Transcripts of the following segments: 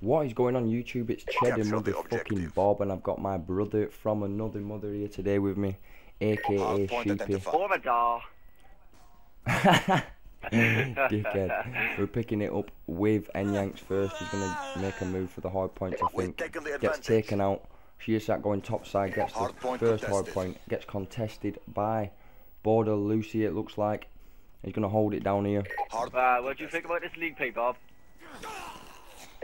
What is going on YouTube? It's Cheddar motherfucking Bob, and I've got my brother from another mother here today with me, aka Sheepy. Dickhead. We're picking it up with Enyanks first. He's going to make a move for the hard points, I think. Gets taken out. Shiasat going top side, gets the first hard point, gets contested by Border Lucy, it looks like. He's going to hold it down here. What do you think about this league play, Bob?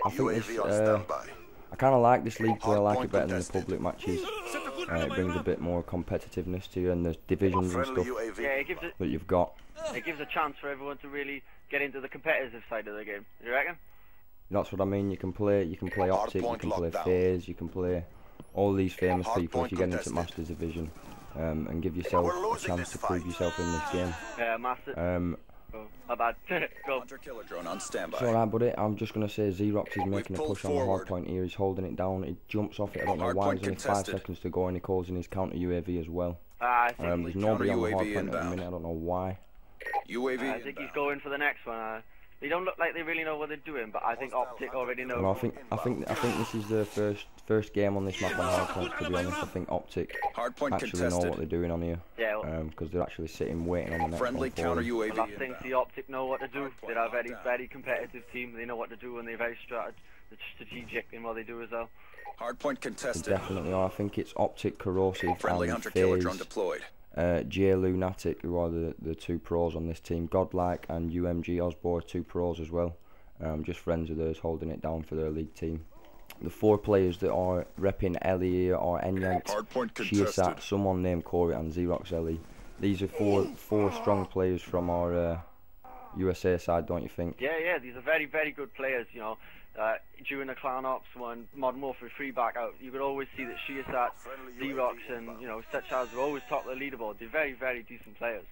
I think this, I kind of like this league play. I like it better than the public matches. It brings a bit more competitiveness to you and the divisions and stuff that you've got. It gives a chance for everyone to really get into the competitive side of the game. You reckon? That's what I mean. You can play OpTic, you can play FaZe, you can play all these famous people if you get into Masters Division, and give yourself a chance to prove yourself in this game. Yeah, Master. Oh, my bad. Go. It's alright, buddy. I'm just going to say Xerox is making a push on the hard point here. He's holding it down. He jumps off it. I don't know why. There's only 5 seconds to go, and he calls in his counter UAV as well. There's nobody on the hard point at the minute. I don't know why. I think he's going for the next one. They don't look like they really know what they're doing, but I think OpTic already knows. No, I think this is the first game on this map on hard point. To be honest, I think OpTic actually know what they're doing on here. Yeah. Because they're actually sitting waiting on the next one. Counter UAV. Well, I think the OpTic know what to do. They're a very competitive team. They know what to do, and they're very strategic in what they do as well. Hardpoint contested. They definitely are. I think it's OpTic, Corrosive, and FaZe. Deployed. J Lunatic, who are the 2 pros on this team. Godlike and UMG Osborne, 2 pros as well. Just friends of theirs holding it down for their league team. The 4 players that are repping Ellie here are Enyanks, Shiasat, someone named Corey, and Xerox Ellie. These are four strong players from our USA side, don't you think? Yeah, these are very good players, you know. During the Clan Ops one, Modern Warfare 3 back out, you could always see that Shiasat, Xerox, and such as were always top of the leaderboard. They're very decent players.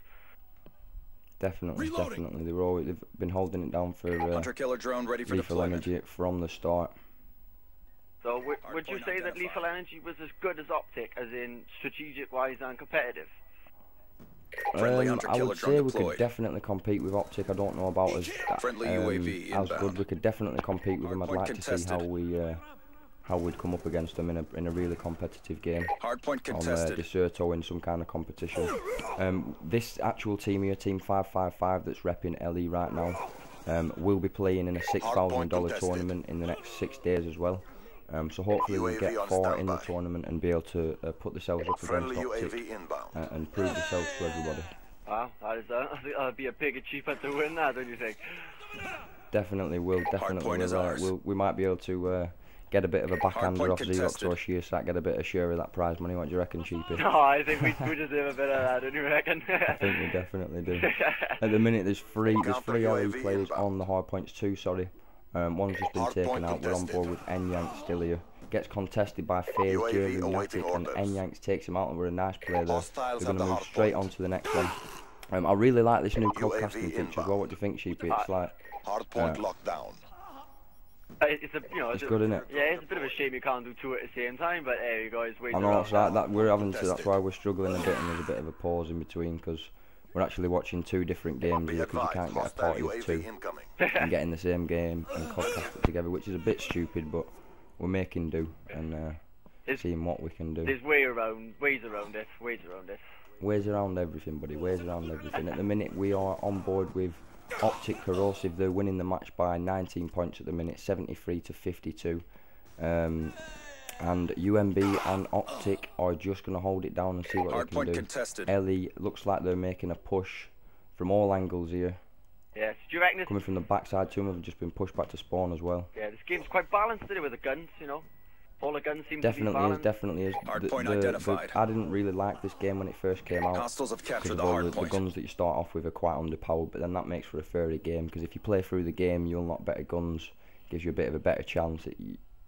Definitely. They've been holding it down for Hunter-killer drone ready for Lethal Energy from the start. So would you say that Lethal Energy was as good as OpTic, as in strategic-wise and competitive? I would say we could definitely compete with OpTic. I don't know about as good. We could definitely compete with them. I'd like to see how we'd come up against them in a really competitive game on Deserto in some kind of competition. This actual team here, Team 555, that's repping LE right now, will be playing in a $6,000 tournament in the next 6 days as well. So hopefully we'll get far in the tournament and be able to put themselves up against OpTic and prove themselves to everybody. Wow, that'd be a big achievement to win that, don't you think? Definitely will. We might be able to get a bit of a backhander off Xerox or Shiasat, get a bit of share of that prize money. What do you reckon, Sheepy? No, I think we deserve a bit of that, don't you reckon? I think we definitely do. At the minute there's three LE players on the hard points, 2, sorry. One's just been taken out. We're on board with Enyanks still here. Gets contested by FaZe, J Lunatic, and Enyanks takes him out, and we're a nice player there. We're going to move straight on to the next one. I really like this new club casting feature as well. What do you think, Sheepy? It's like it's good, isn't it? Yeah, it's a bit of a shame you can't do 2 at the same time, but there you go. I know it's like that. We're having to. That's why we're struggling a bit, and there's a bit of a pause in between because we're actually watching 2 different games here because you can't get a party of 2 and get in the same game and podcast it together, which is a bit stupid, but we're making do and seeing what we can do. There's ways around it. Ways around everything, buddy. Ways around everything. At the minute, we are on board with OpTic Corrosive. They're winning the match by 19 points at the minute, 73 to 52. And UMB and OpTic are just going to hold it down and see what they can do. Ellie looks like they're making a push from all angles here. Yes, do you reckon coming from the backside, 2 of them have just been pushed back to spawn as well. Yeah, this game's quite balanced today with the guns, you know. All the guns seem to be balanced. Definitely is. I didn't really like this game when it first came out. Hostiles have captured the guns that you start off with are quite underpowered, but then that makes for a fairer game, because if you play through the game, you unlock better guns, gives you a bit of a better chance.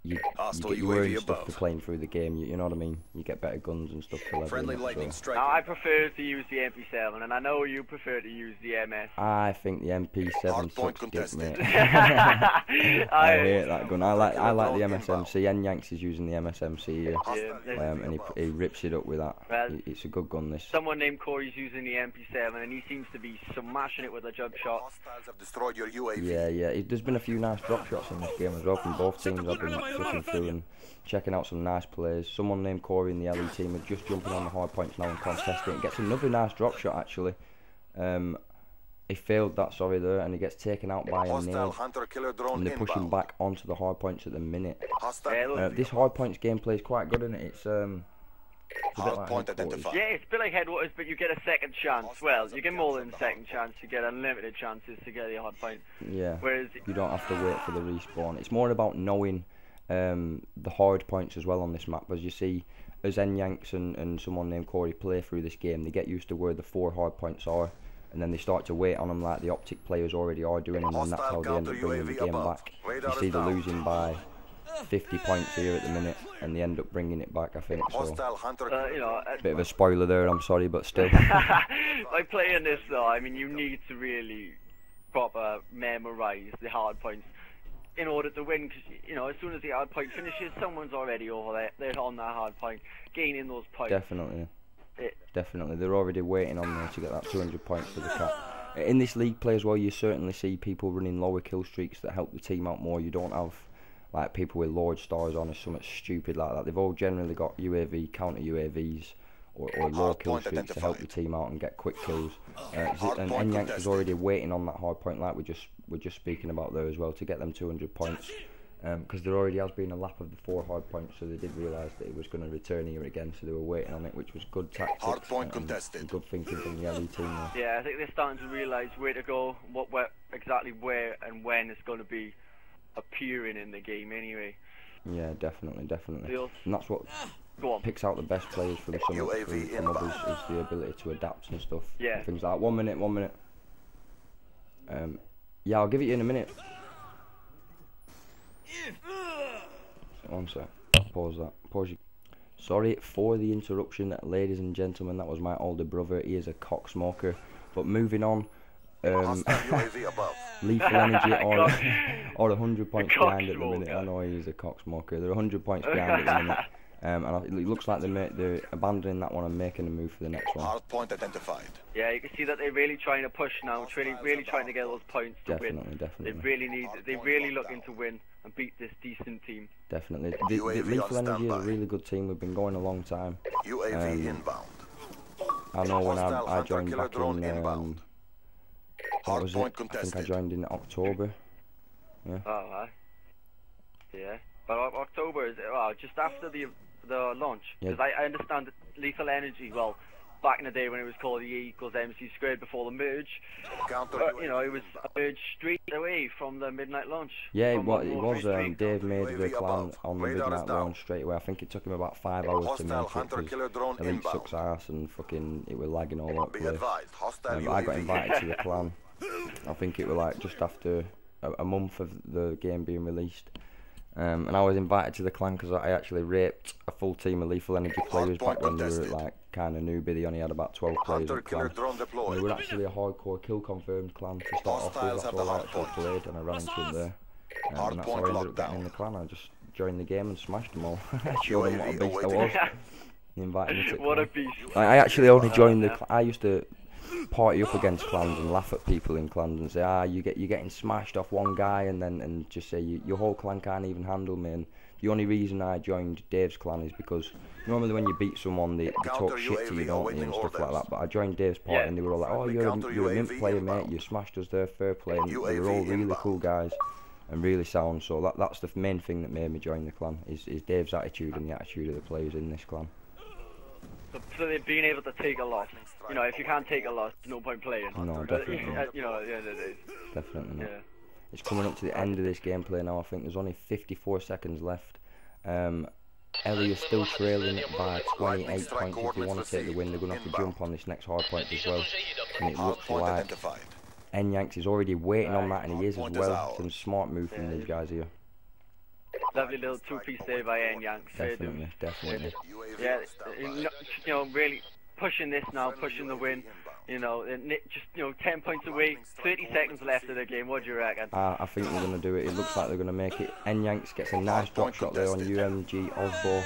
you get your own stuff for playing through the game. You know what I mean? You get better guns and stuff for leveling. So. I prefer to use the MP7, and I know you prefer to use the MS. I think the MP7 sucks dick, mate. I hate that gun. I like the MSMC. N-Yanks is using the MSMC here, and he rips it up with that. Well, it's a good gun. This. Someone named Corey's using the MP7, and he seems to be smashing it with a jump shot. Yeah. There's been a few nice drop shots in this game as well from both teams. I've been looking through and checking out some nice plays. Someone named Corey in the LE team is just jumping on the hard points now and contesting it. Gets another nice drop shot actually. He failed that, sorry, there, and he gets taken out by a nail. And they're pushing back onto the hard points at the minute. This hard points gameplay is quite good, isn't it? It's a bit like Headquarters. Yeah, it's a bit like Headquarters, but you get a second chance. Well, you get more than a second chance. You get unlimited chances to get the hard point. Yeah. Whereas you don't have to wait for the respawn. It's more about knowing the hard points as well on this map. As you see, as N-Yanks and someone named Corey play through this game, they get used to where the 4 hard points are, and then they start to wait on them like the OpTic players already are doing, and then that's how they end up bringing the game back. You see they're losing by 50 points here at the minute, and they end up bringing it back, I think. So, you know, bit of a spoiler there, I'm sorry, but still. By playing this though, I mean, you need to really proper memorise the hard points in order to win, because, you know, as soon as the hard point finishes, someone's already over there, they're on that hard point, gaining those points. Definitely, they're already waiting on there to get that 200 points for the cap. In this league play as well, you certainly see people running lower kill streaks that help the team out more. You don't have like people with large stars on or something stupid like that. They've all generally got UAV, counter UAVs, or low kill streaks to help the team out and get quick kills. And N-Yanks is already waiting on that hard point, like we're just speaking about there as well, to get them 200 points. Because there already has been a lap of the 4 hard points, so they did realise that it was going to return here again, so they were waiting on it, which was good tactics and good thinking from the LE team there. Yeah, I think they're starting to realise where to go, exactly where and when it's going to be appearing in the game anyway. Yeah, definitely. And that's what picks out the best players from some others, is the ability to adapt and stuff. Yeah. Things like 1 minute. Yeah, I'll give it you in a minute. One sec. Pause that. Pause you. Sorry for the interruption, ladies and gentlemen. That was my older brother. He is a cocksmoker. But moving on. Lethal Energy are 100 points behind at the minute. I know he is a cocksmoker. They're 100 points behind at the minute. And it looks like they're abandoning that one and making a move for the next one. Hard point identified. Yeah, you can see that they're really trying to push now, really trying to get those points to win. Definitely. They're really looking to win and beat this decent team. Definitely. The Lethal Energy is a really good team. We've been going a long time. UAV inbound. I know when I joined back in what was it? I think I joined in October. Yeah. Oh, yeah. But October is just after the launch, because I understand that Lethal Energy, well, back in the day when it was called E=MC² before the merge, you know, it was merged straight away from the midnight launch. Yeah, it was. Dave made the clan on the midnight launch straight away. I think it took him about 5 hours to make it, because Elite sucks ass and fucking it was lagging all over the place. I got invited to the clan. I think it was like just after a month of the game being released. And I was invited to the clan because I actually raped a full team of Lethal Energy players back when they were like kind of newbie. They only had about 12 players in the clan. And they were actually a hardcore kill confirmed clan to start off with. That's all I actually played, and I ran into him there. And that's how I ended up getting in the clan. I just joined the game and smashed them all. I showed them what a beast I was. He invited me to the clan. What a beast. I actually only joined the clan. I used to party up against clans and laugh at people in clans and say, you're getting smashed off one guy, and just say your whole clan can't even handle me. And the only reason I joined Dave's clan is because normally when you beat someone they talk shit to you, don't they, and stuff like that. But I joined Dave's party and they were all like, oh, you're a mint player, mate, you smashed us there, fair play. And they were all really cool guys and really sound. So that's the main thing that made me join the clan, is Dave's attitude and the attitude of the players in this clan. So they've been able to take a loss. You know, if you can't take a loss, there's no point playing. No, definitely not. You know, at the end of the day. Definitely not. Yeah. It's coming up to the end of this gameplay now. I think there's only 54 seconds left. Ellie is still trailing it by 28 points. If they want to take the win, they're going to have to jump on this next hard point as well. And it looks like N-Yanks is already waiting on that, and he is as well. Some smart move from these guys here. Lovely little two-piece there by Enyang. Definitely. Yeah, you know, really pushing this now, pushing the win. You know, just 10 points away, 30 seconds left of the game. What do you reckon? I think they're going to do it. It looks like they're going to make it. Enyanks gets a nice drop shot there on UMG Osbo.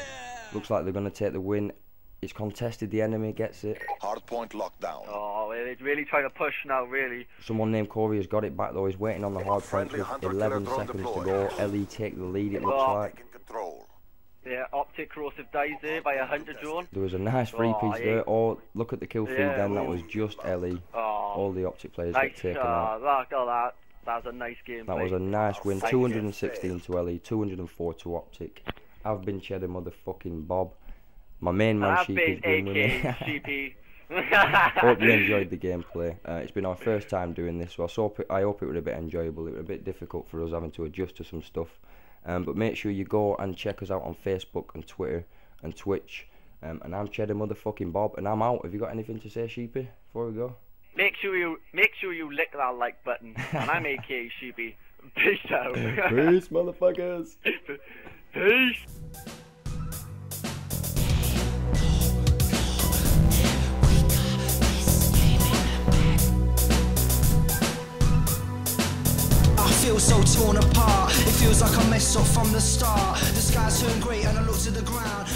Looks like they're going to take the win. It's contested, the enemy gets it. Hard point locked down. Oh, they're really trying to push now, really. Someone named Corey has got it back though. He's waiting on the hard point with 11 seconds to go. LE take the lead, it looks like. Yeah, OpTic corrosive dies there by 100 drone. There was a nice free piece there. Oh, look at the kill feed then. That was just LE. All the OpTic players get taken out. That was a nice game. That was a nice win. 216 to LE, 204 to OpTic. I've been Cheddar motherfucking Bob. My main man Sheepy's been winning. Hope you enjoyed the gameplay. It's been our first time doing this, so I hope it was a bit enjoyable. It was a bit difficult for us having to adjust to some stuff. But make sure you go and check us out on Facebook and Twitter and Twitch. And I'm Cheddar motherfucking Bob, and I'm out. Have you got anything to say, Sheepy, before we go? Make sure you lick that like button. And I'm AK Sheepy. Peace out. Peace, motherfuckers. Peace. Feel so torn apart. It feels like I messed up from the start. The skies turn grey and I look to the ground.